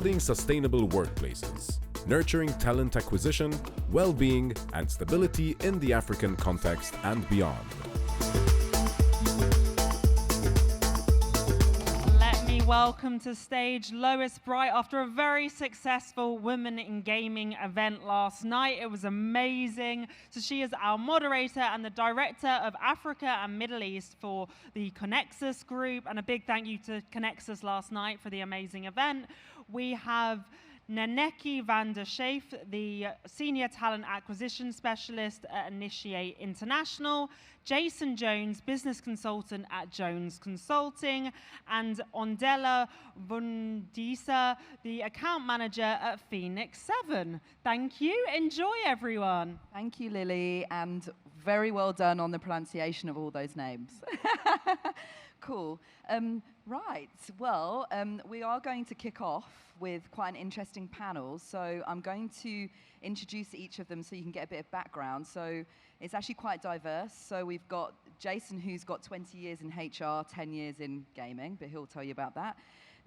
building sustainable workplaces, nurturing talent acquisition, well-being, and stability in the African context and beyond. Welcome to stage Lois Bright after a very successful Women in Gaming event last night. It was amazing. So she is our moderator and the director of Africa and Middle East for the Conexus Group. And a big thank you to Conexus last night for the amazing event. We have Nannekie van der Schyff, the Senior Talent Acquisition Specialist at Initiate International, Jayson Jones, Business Consultant at Jones Consulting, and Ondela Vundisa, the Account Manager at Phoenix 7. Thank you. Enjoy, everyone. Thank you, Lily, and very well done on the pronunciation of all those names. Cool. Right, well, we are going to kick off with quite an interesting panel. So I'm going to introduce each of them so you can get a bit of background. So it's actually quite diverse. So we've got Jayson, who's got 20 years in HR, 10 years in gaming, but he'll tell you about that.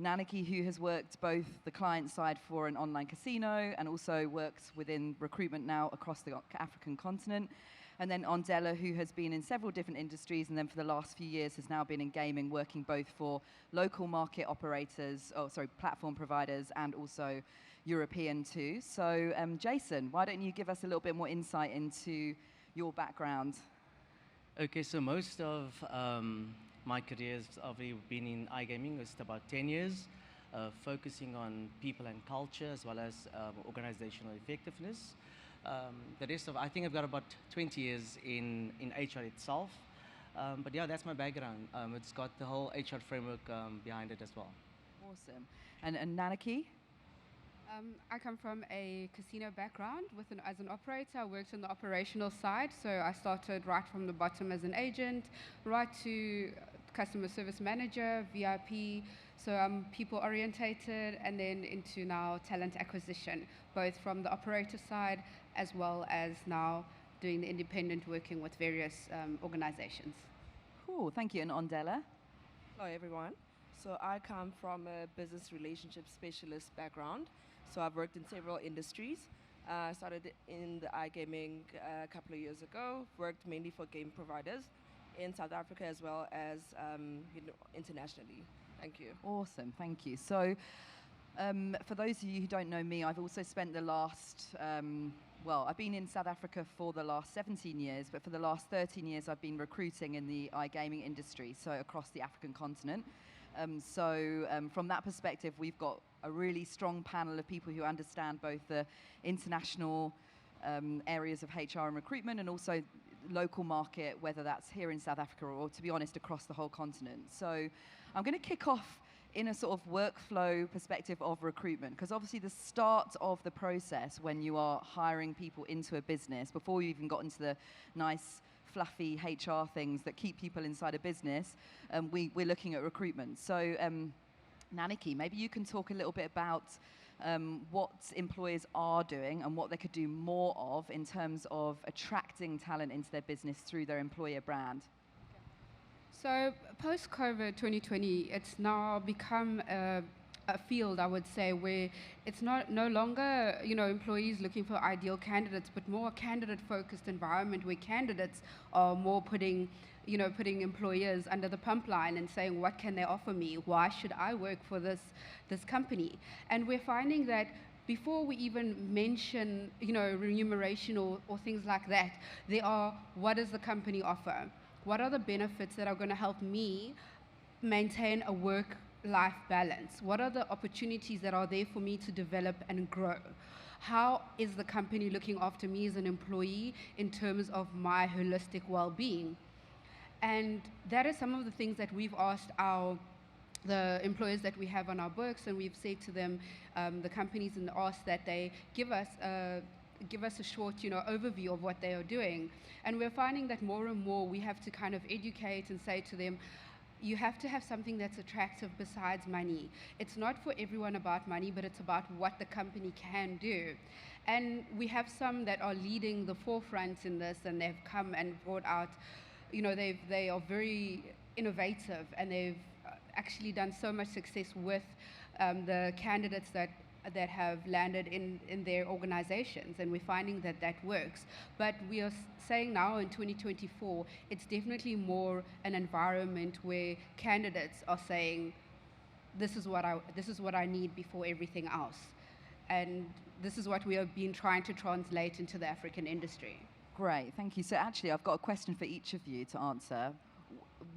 Nannekie, who has worked both the client side for an online casino and also works within recruitment now across the African continent. And then Ondela, who has been in several different industries and then for the last few years has now been in gaming, working both for local market operators, platform providers, and also European too. So Jayson, why don't you give us a little bit more insight into your background? Okay, so most of my career has obviously been in iGaming. It's about 10 years, focusing on people and culture as well as organizational effectiveness. The rest of, I think I've got about 20 years in HR itself. But yeah, that's my background. It's got the whole HR framework behind it as well. Awesome. And Nannekie? I come from a casino background. As an operator, I worked on the operational side. So I started right from the bottom as an agent, right to customer service manager, VIP. So I'm people orientated, and then into now talent acquisition, both from the operator side as well as now doing the independent working with various organizations. Cool, thank you. And Ondela? Hello everyone. So I come from a business relationship specialist background. So I've worked in several industries. I started in the iGaming a couple of years ago, worked mainly for game providers in South Africa as well as internationally. Thank you. Awesome, thank you. So for those of you who don't know me, I've also spent the last, I've been in South Africa for the last 17 years, but for the last 13 years I've been recruiting in the iGaming industry, so across the African continent. From that perspective, we've got a really strong panel of people who understand both the international areas of HR and recruitment and also local market, whether that's here in South Africa or, to be honest, across the whole continent. So I'm going to kick off in a sort of workflow perspective of recruitment, because obviously the start of the process when you are hiring people into a business, before you even got into the nice fluffy HR things that keep people inside a business, we're looking at recruitment. So Nannekie, maybe you can talk a little bit about what employers are doing and what they could do more of in terms of attracting talent into their business through their employer brand. So post-COVID 2020, it's now become a field, I would say, where it's no longer, employees looking for ideal candidates, but more a candidate-focused environment where candidates are more putting employers under the pump line and saying, what can they offer me? Why should I work for this company? And we're finding that before we even mention, remuneration or things like that, there are, what does the company offer? What are the benefits that are going to help me maintain a work-life balance? What are the opportunities that are there for me to develop and grow? How is the company looking after me as an employee in terms of my holistic well-being? And that is some of the things that we've asked the employers that we have on our books, and we've said to them, the companies, and asked that they give us a short, overview of what they are doing. And we're finding that more and more we have to kind of educate and say to them, you have to have something that's attractive besides money. It's not for everyone about money, but it's about what the company can do. And we have some that are leading the forefront in this, and they've come and brought out, they are very innovative, and they've actually done so much success with the candidates that that have landed in their organizations, and we're finding that that works. But we are saying now in 2024, it's definitely more an environment where candidates are saying, this is what I need before everything else. And this is what we have been trying to translate into the African industry. Great, thank you. So actually, I've got a question for each of you to answer.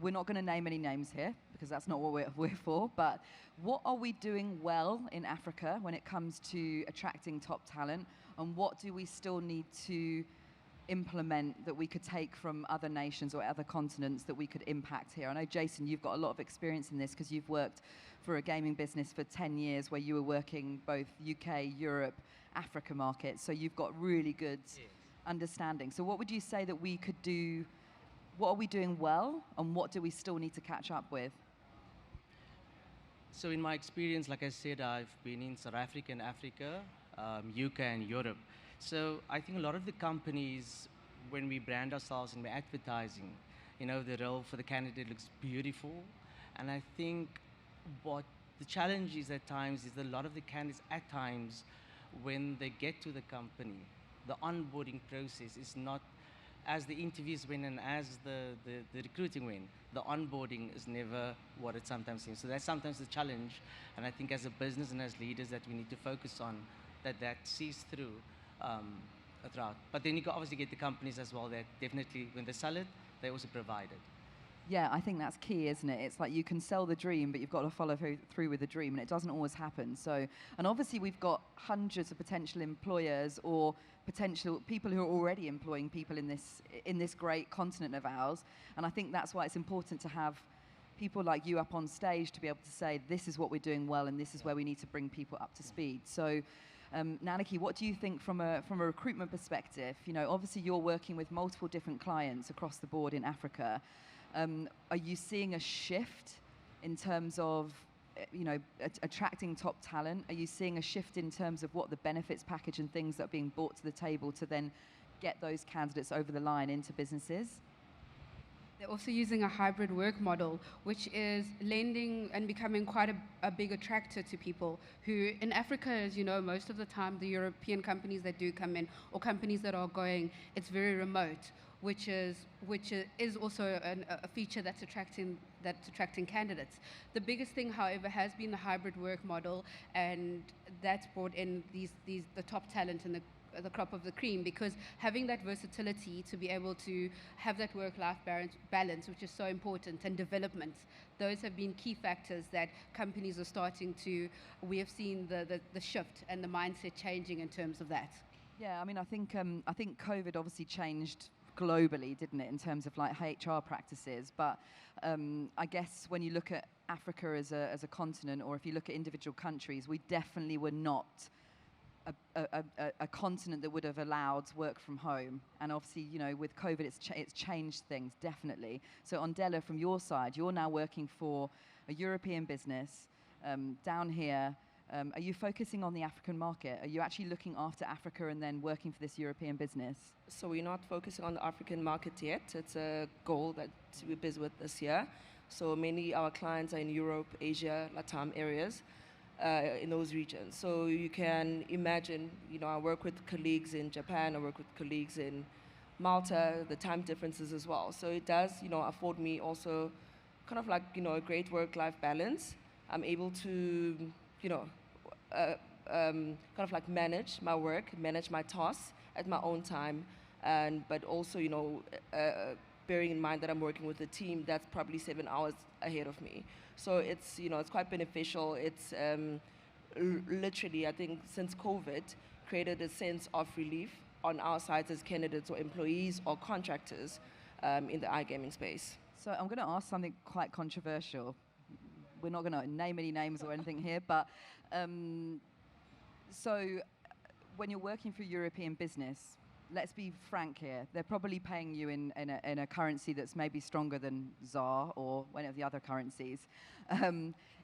We're not going to name any names here, because that's not what we're for, but what are we doing well in Africa when it comes to attracting top talent, and what do we still need to implement that we could take from other nations or other continents that we could impact here? I know, Jayson, you've got a lot of experience in this because you've worked for a gaming business for 10 years where you were working both UK, Europe, Africa markets, so you've got really good understanding. So what would you say that we could do? What are we doing well, and what do we still need to catch up with? So in my experience, like I said, I've been in South Africa and Africa, UK and Europe. So I think a lot of the companies, when we brand ourselves and we're advertising, the role for the candidate looks beautiful. And I think what the challenge is at times is that a lot of the candidates at times, when they get to the company, the onboarding process is not as the interviews went and as the recruiting went. The onboarding is never what it sometimes seems. So that's sometimes the challenge. And I think as a business and as leaders that we need to focus on that sees through throughout. But then you can obviously get the companies as well that definitely, when they sell it, they also provide it. Yeah, I think that's key, isn't it? It's like you can sell the dream, but you've got to follow through with the dream, and it doesn't always happen. So, and obviously we've got hundreds of potential employers or potential people who are already employing people in this great continent of ours. And I think that's why it's important to have people like you up on stage to be able to say, this is what we're doing well, and this is where we need to bring people up to speed. So, Nannekie, what do you think from a recruitment perspective? Obviously you're working with multiple different clients across the board in Africa. Are you seeing a shift in terms of, attracting top talent? Are you seeing a shift in terms of what the benefits package and things that are being brought to the table to then get those candidates over the line into businesses? They're also using a hybrid work model, which is lending and becoming quite a big attractor to people who, in Africa, as you know, most of the time, the European companies that do come in, or companies that are going, it's very remote, which is also a feature that's attracting candidates. The biggest thing, however, has been the hybrid work model, and that's brought in the top talent and the crop of the cream, because having that versatility to be able to have that work-life balance, which is so important, and development, those have been key factors that companies are starting to, we have seen the shift and the mindset changing in terms of that. Yeah, I think COVID obviously changed globally, didn't it, in terms of like HR practices, but I guess when you look at Africa as a continent, or if you look at individual countries, we definitely were not a continent that would have allowed work from home. And obviously, with COVID, it's changed things, definitely. So Ondela, from your side, you're now working for a European business down here. Are you focusing on the African market? Are you actually looking after Africa and then working for this European business? So we're not focusing on the African market yet. It's a goal that we're busy with this year. So mainly our clients are in Europe, Asia, Latam areas, in those regions. So you can imagine, I work with colleagues in Japan, I work with colleagues in Malta, the time differences as well. So it does, afford me also kind of like, a great work-life balance. I'm able to, kind of like manage my work, manage my tasks at my own time, but also, bearing in mind that I'm working with a team that's probably 7 hours ahead of me. So it's, it's quite beneficial. It's literally, I think, since COVID, created a sense of relief on our sides as candidates or employees or contractors in the iGaming space. So I'm going to ask something quite controversial. We're not going to name any names or anything here, but so when you're working for a European business, let's be frank here, they're probably paying you in a currency that's maybe stronger than ZAR or one of the other currencies.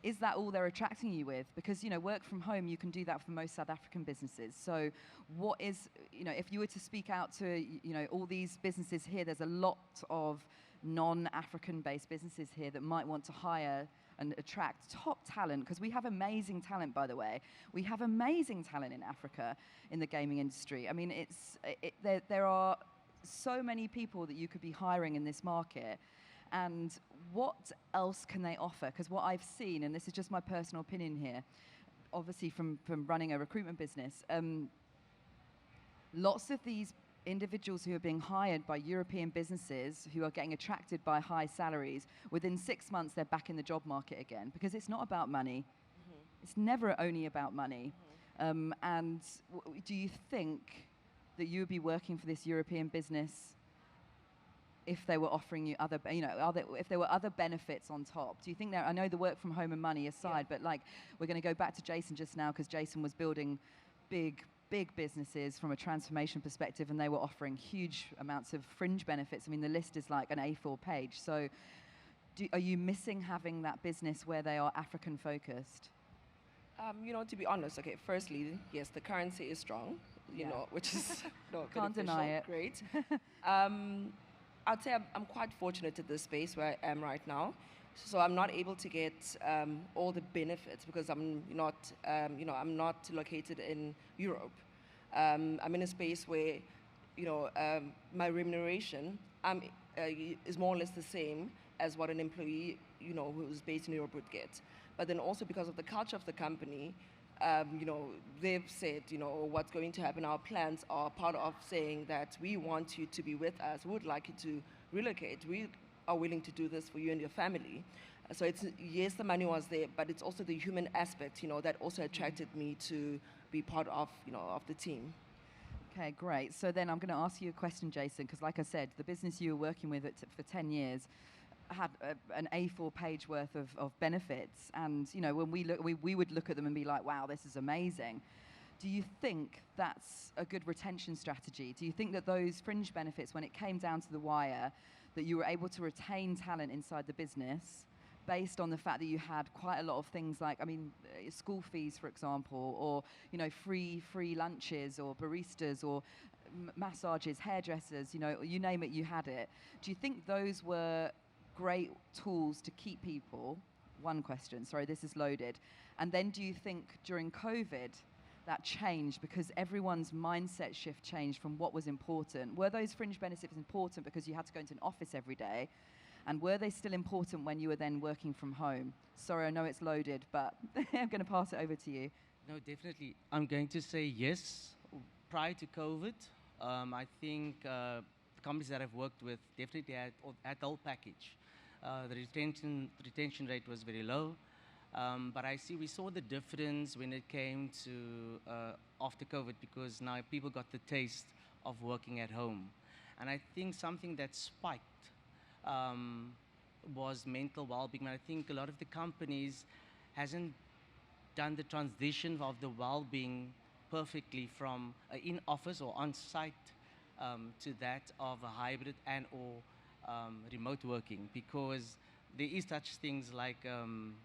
Is that all they're attracting you with? Because, work from home, you can do that for most South African businesses. So what is, if you were to speak out to, all these businesses here, there's a lot of non-African based businesses here that might want to hire and attract top talent, because we have amazing talent, by the way. We have amazing talent in Africa in the gaming industry. I mean, there are so many people that you could be hiring in this market. And what else can they offer? Because what I've seen, and this is just my personal opinion here, obviously from running a recruitment business, lots of these individuals who are being hired by European businesses who are getting attracted by high salaries, within 6 months they're back in the job market again, because it's not about money. It's never only about money. And do you think that you would be working for this European business if they were offering you other, if there were other benefits on top? Do you think I know the work from home and money aside, but like, we're going to go back to Jayson just now, because Jayson was building big businesses from a transformation perspective, and they were offering huge amounts of fringe benefits. I mean, the list is like an A4 page. So are you missing having that business where they are African focused? To be honest, okay, firstly, yes, the currency is strong, you know, which is can't deny it. Great. I'd say I'm quite fortunate at this space where I am right now. So I'm not able to get all the benefits because I'm not, I'm not located in Europe. I'm in a space where, my remuneration is more or less the same as what an employee, who's based in Europe would get. But then also because of the culture of the company, they've said, what's going to happen. Our plans are part of saying that we want you to be with us. We would like you to relocate. We are willing to do this for you and your family. So it's, yes, the money was there, but it's also the human aspect, that also attracted me to be part of, of the team. Okay, great. So then I'm going to ask you a question, Jayson, because like I said, the business you were working with for 10 years had an A4 page worth of benefits. And, when we would look at them and be like, wow, this is amazing. Do you think that's a good retention strategy? Do you think that those fringe benefits, when it came down to the wire, that you were able to retain talent inside the business based on the fact that you had quite a lot of things like, school fees, for example, or, free lunches or baristas or massages, hairdressers, you name it, you had it. Do you think those were great tools to keep people? One question, sorry, this is loaded. And then do you think during COVID that changed because everyone's mindset shift changed from what was important? Were those fringe benefits important because you had to go into an office every day? And were they still important when you were then working from home? Sorry, I know it's loaded, but I'm going to pass it over to you. No, definitely. I'm going to say yes. Prior to COVID, I think the companies that I've worked with definitely had the whole package. The retention rate was very low. But we saw the difference when it came to after COVID, because now people got the taste of working at home. And I think something that spiked was mental well-being. I think a lot of the companies hasn't done the transition of the well-being perfectly from in-office or on-site to that of a hybrid and or remote working, because there is such things like,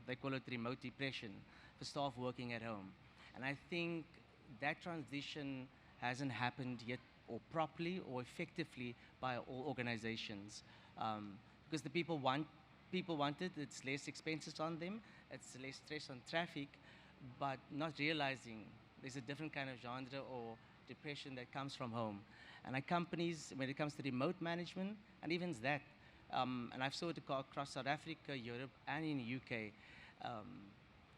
they call it remote depression for staff working at home. And I think that transition hasn't happened yet, or properly or effectively, by all organizations. Because the people want it, it's less expenses on them, it's less stress on traffic, but not realizing there's a different kind of genre or depression that comes from home. And our companies, when it comes to remote management, and even that, and I've saw it across South Africa, Europe, and in the UK,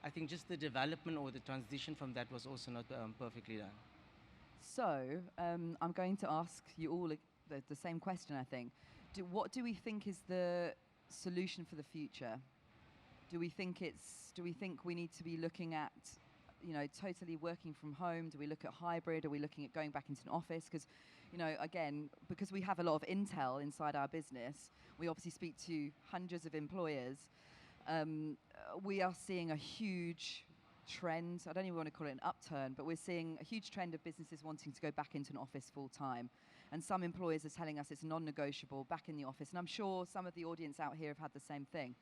I think just the development or the transition from that was also not perfectly done. So, I'm going to ask you all the same question, I think. What do we think is the solution for the future? Do we think we need to be looking at, totally working from home? Do we look at hybrid? Are we looking at going back into an office? Because, again, because we have a lot of intel inside our business, we obviously speak to hundreds of employers. We are seeing a huge trend. I don't even want to call it an upturn, but we're seeing a huge trend of businesses wanting to go back into an office full time. And some employers are telling us it's non-negotiable, back in the office. And I'm sure some of the audience out here have had the same thing.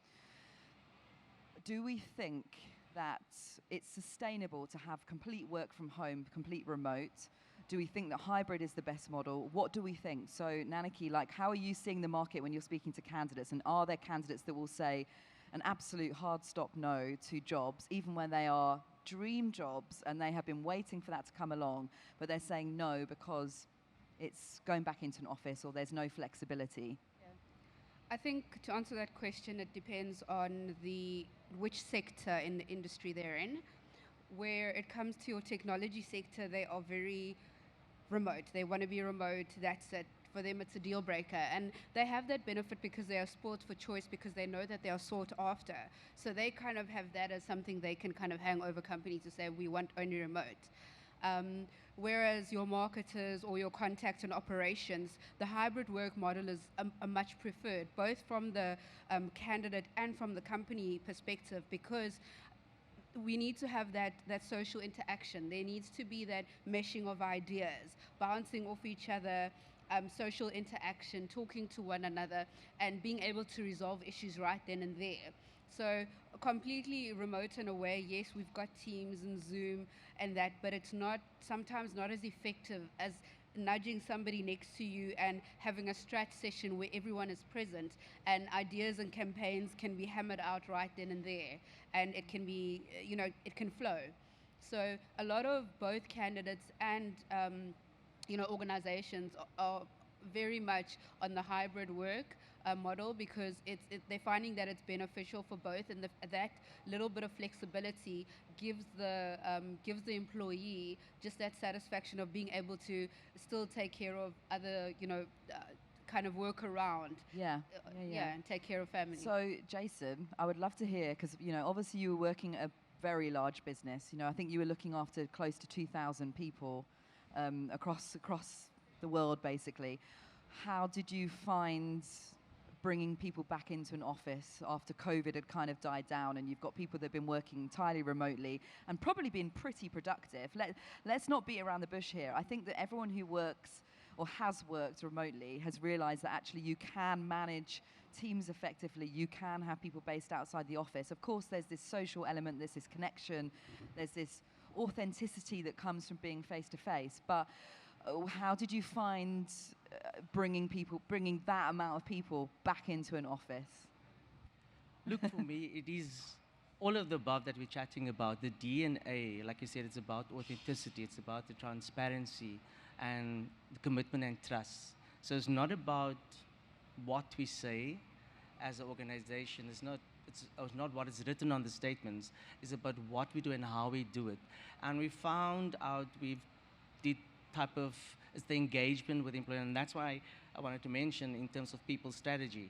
Do we think that it's sustainable to have complete work from home, complete remote? Do we think that hybrid is the best model? What do we think? So, Nannekie, how are you seeing the market when you're speaking to candidates? And are there candidates that will say, an absolute hard stop no to jobs, even when they are dream jobs and they have been waiting for that to come along, but they're saying no because it's going back into an office or there's no flexibility? I think to answer that question, it depends on which sector in the industry they're in. Where it comes to your technology sector, they are very remote. They want to be remote. That's it. For them, it's a deal breaker. And they have that benefit because they are sports for choice, because they know that they are sought after. So they kind of have that as something they can kind of hang over companies to say, we want only remote. Whereas your marketers or your contact and operations, the hybrid work model is a much preferred, both from the candidate and from the company perspective, because we need to have that social interaction. There needs to be that meshing of ideas, bouncing off each other, social interaction, talking to one another, and being able to resolve issues right then and there. So completely remote and away, yes, we've got Teams and Zoom and that, but it's sometimes not as effective as nudging somebody next to you and having a strat session where everyone is present and ideas and campaigns can be hammered out right then and there, and it can be, it can flow. So a lot of both candidates and organizations are very much on the hybrid work model, because they're finding that it's beneficial for both, and that little bit of flexibility gives the employee just that satisfaction of being able to still take care of other kind of work around, and take care of family. So Jayson, I would love to hear, because obviously you were working at a very large business. I think you were looking after close to 2,000 people across the world, basically. How did you find bringing people back into an office after COVID had kind of died down, and you've got people that have been working entirely remotely and probably been pretty productive? Let's not beat around the bush here. I think that everyone who works or has worked remotely has realized that actually you can manage teams effectively. You can have people based outside the office. Of course, there's this social element, there's this connection, there's this authenticity that comes from being face to face. But how did you find bringing that amount of people back into an office? Look, for me, it is all of the above that we're chatting about. The DNA, like you said, it's about authenticity, it's about the transparency and the commitment and trust. So it's not about what we say as an organization. It's not what is written on the statements. It's about what we do and how we do it. And we found out it's the engagement with employees, and that's why I wanted to mention in terms of people's strategy,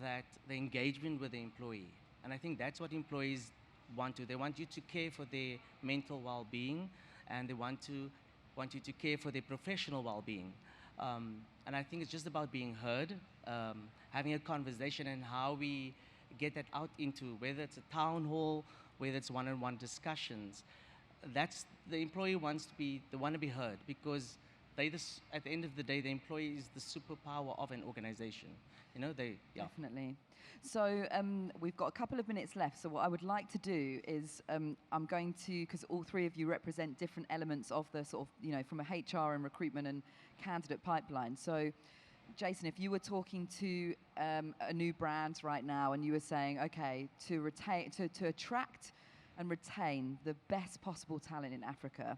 that the engagement with the employee. And I think that's what employees want to. They want you to care for their mental well-being, and they want you to care for their professional well-being. And I think it's just about being heard, having a conversation, and how we get that out into, whether it's a town hall, whether it's one-on-one discussions. That's the employee they want to be heard, because at the end of the day, the employee is the superpower of an organization. Definitely. So we've got a couple of minutes left. So what I would like to do is I'm going to, because all three of you represent different elements of the sort of, from a HR and recruitment and candidate pipeline. So Jayson, if you were talking to a new brand right now and you were saying, okay, to attract and retain the best possible talent in Africa,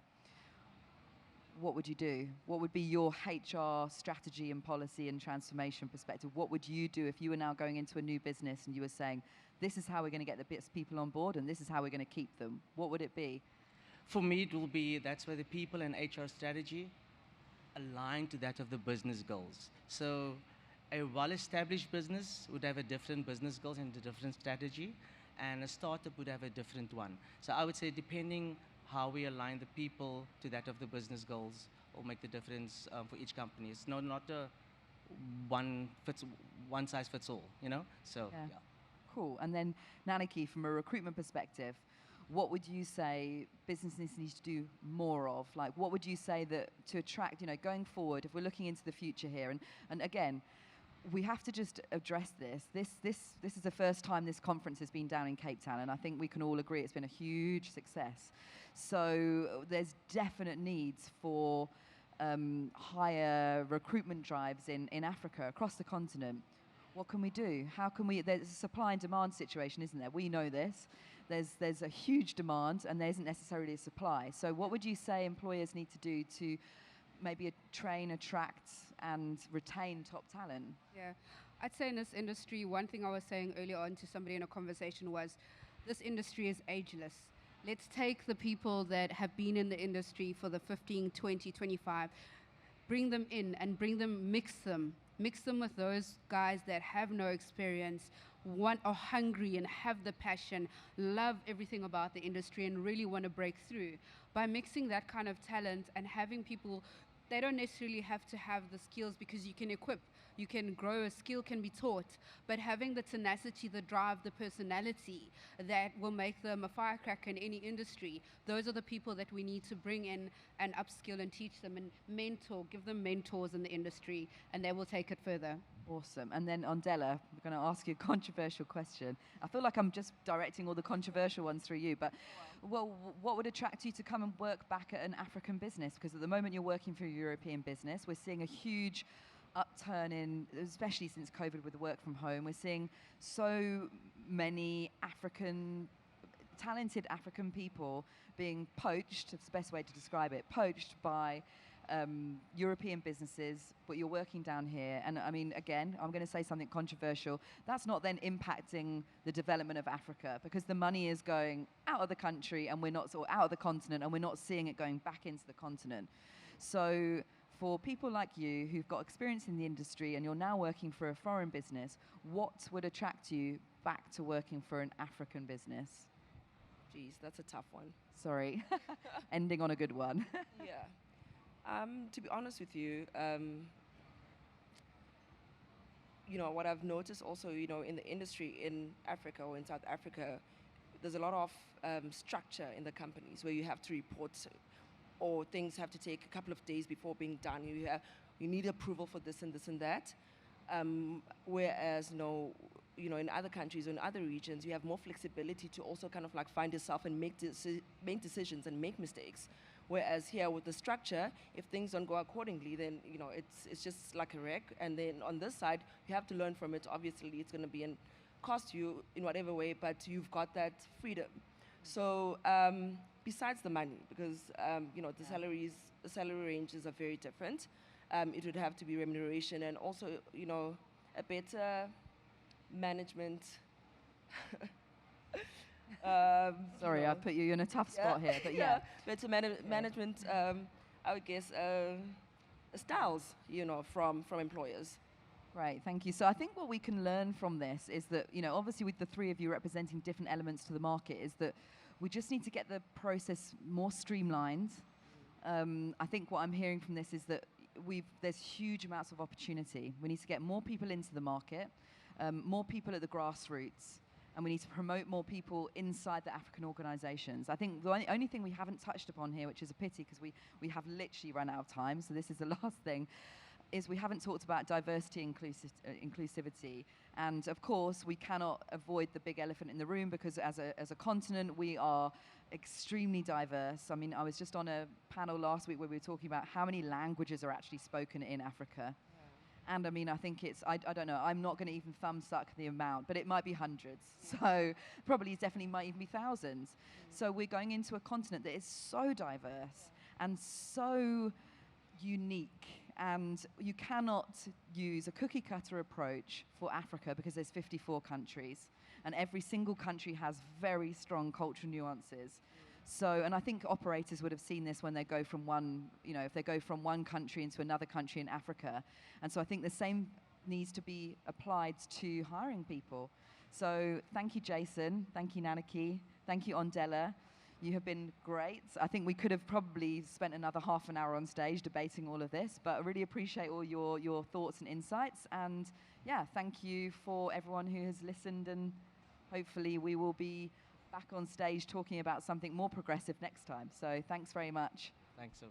what would you do? What would be your HR strategy and policy and transformation perspective? What would you do if you were now going into a new business and you were saying, this is how we're going to get the best people on board and this is how we're going to keep them? What would it be? For me, it will be, that's where the people and HR strategy align to that of the business goals. So a well-established business would have a different business goals and a different strategy, and a startup would have a different one. So I would say, depending how we align the people to that of the business goals will make the difference for each company. It's not a one size fits all, So, yeah. Cool. And then, Nannekie, from a recruitment perspective, what would you say businesses need to do more of? Like, what would you say that to attract, going forward, if we're looking into the future here, and again, we have to just address this. This is the first time this conference has been down in Cape Town, and I think we can all agree it's been a huge success. So there's definite needs for higher recruitment drives in Africa, across the continent. What can we do? How can we, there's a supply and demand situation, isn't there? We know this. There's a huge demand and there isn't necessarily a supply. So what would you say employers need to do to maybe train, attract and retain top talent? Yeah, I'd say in this industry, one thing I was saying earlier on to somebody in a conversation was, this industry is ageless. Let's take the people that have been in the industry for the 15, 20, 25, bring them in and mix them with those guys that have no experience, are hungry and have the passion, love everything about the industry and really want to break through. By mixing that kind of talent and having people, they don't necessarily have to have the skills, because you can equip, you can grow, a skill can be taught, but having the tenacity, the drive, the personality that will make them a firecracker in any industry, those are the people that we need to bring in and upskill and teach them and mentor, give them mentors in the industry, and they will take it further. Awesome. And then Ondela, we're going to ask you a controversial question. I feel like I'm just directing all the controversial ones through you, but well, what would attract you to come and work back at an African business? Because at the moment you're working for a European business. We're seeing a huge upturn in, especially since COVID with the work from home, we're seeing so many talented African people being poached, it's the best way to describe it, poached by European businesses, but you're working down here. And I mean, again, I'm going to say something controversial. That's not then impacting the development of Africa, because the money is going out of the country and we're not, or out of the continent, and we're not seeing it going back into the continent. So for people like you who've got experience in the industry and you're now working for a foreign business, what would attract you back to working for an African business? Geez, that's a tough one. Sorry, ending on a good one. Yeah. To be honest with you, what I've noticed also, in the industry in Africa or in South Africa, there's a lot of structure in the companies where you have to report, or things have to take a couple of days before being done. You need approval for this and this and that. Whereas, in other countries or in other regions, you have more flexibility to also kind of like find yourself and make decisions and make mistakes. Whereas here with the structure, if things don't go accordingly, then it's just like a wreck. And then on this side, you have to learn from it. Obviously, it's going to be and cost you in whatever way, but you've got that freedom. So besides the money, because the salary ranges are very different. It would have to be remuneration and also a better management. Sorry, I put you in a tough spot here, but yeah. Better management, I would guess, styles, from employers. Right, thank you. So I think what we can learn from this is that, obviously with the three of you representing different elements to the market, is that we just need to get the process more streamlined. I think what I'm hearing from this is that there's huge amounts of opportunity. We need to get more people into the market, more people at the grassroots, and we need to promote more people inside the African organizations. I think the only thing we haven't touched upon here, which is a pity because we have literally run out of time, so this is the last thing, is we haven't talked about diversity and inclusivity. And of course, we cannot avoid the big elephant in the room, because as a continent, we are extremely diverse. I mean, I was just on a panel last week where we were talking about how many languages are actually spoken in Africa. Yeah. And I mean, I think I don't know, I'm not going to even thumbsuck the amount, but it might be hundreds. So probably definitely might even be thousands. So we're going into a continent that is so diverse and so unique. And you cannot use a cookie cutter approach for Africa, because there's 54 countries and every single country has very strong cultural nuances. So, and I think operators would have seen this when they go from one, if they go from one country into another country in Africa. And so I think the same needs to be applied to hiring people. So thank you, Jayson. Thank you, Nannekie. Thank you, Ondela. You have been great. I think we could have probably spent another half an hour on stage debating all of this, but I really appreciate all your thoughts and insights. And yeah, thank you for everyone who has listened, and hopefully we will be back on stage talking about something more progressive next time. So thanks very much. Thanks.